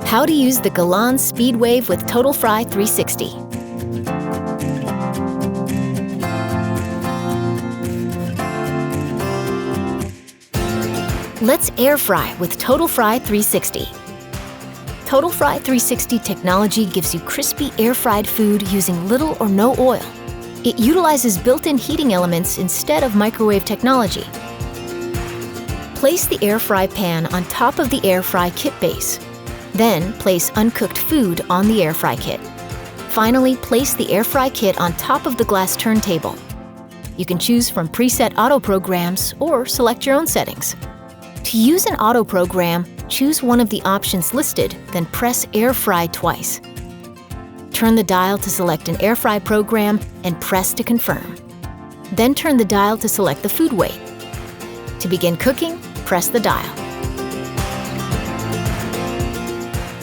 How to use the Galanz Speedwave with TotalFry 360. Let's air fry with TotalFry 360. TotalFry 360 technology gives you crispy air-fried food using little or no oil. It utilizes built-in heating elements instead of microwave technology. Place the air fry pan on top of the air fry kit base. Then place uncooked food on the air fry kit. Finally, place the air fry kit on top of the glass turntable. You can choose from preset auto programs or select your own settings. To use an auto program, choose one of the options listed, then press air fry twice. Turn the dial to select an air fry program and press to confirm. Then turn the dial to select the food weight. To begin cooking, press the dial.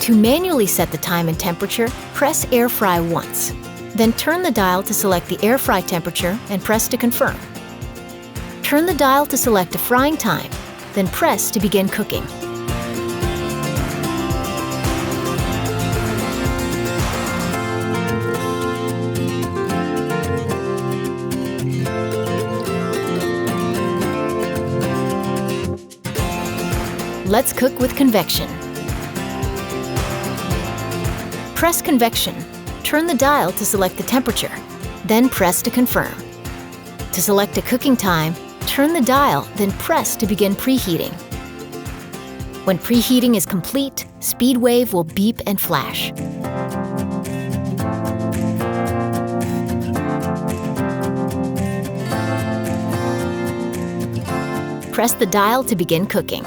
To manually set the time and temperature, press air fry once. Then turn the dial to select the air fry temperature and press to confirm. Turn the dial to select a frying time, then press to begin cooking. Let's cook with Convection. Press Convection. Turn the dial to select the temperature, then press to confirm. To select a cooking time, turn the dial, then press to begin preheating. When preheating is complete, Speedwave will beep and flash. Press the dial to begin cooking.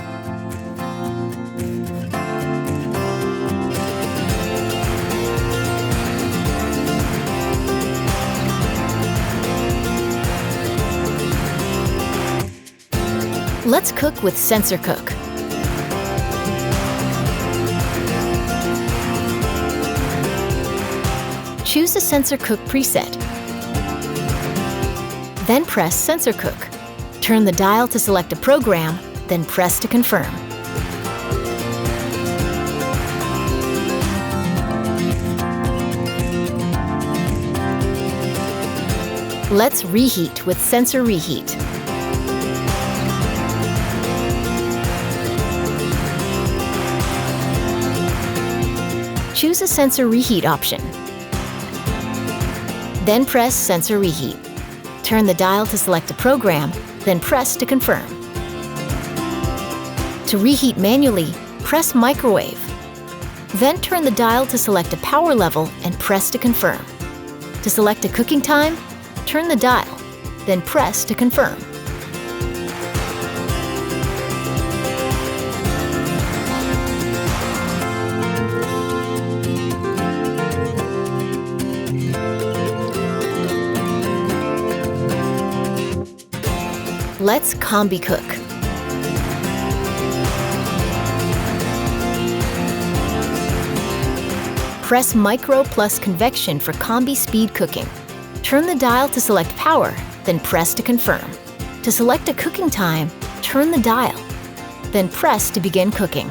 Let's cook with SyncID. Choose the SyncID preset. Then press SyncID. Turn the dial to select a program, then press to confirm. Let's reheat with Reheat. Choose a sensor reheat option. Then press sensor reheat. Turn the dial to select a program, then press to confirm. To reheat manually, press microwave. Then turn the dial to select a power level and press to confirm. To select a cooking time, turn the dial, then press to confirm. Let's Combi-Cook. Press Micro plus Convection for Combi speed cooking. Turn the dial to select power, then press to confirm. To select a cooking time, turn the dial, then press to begin cooking.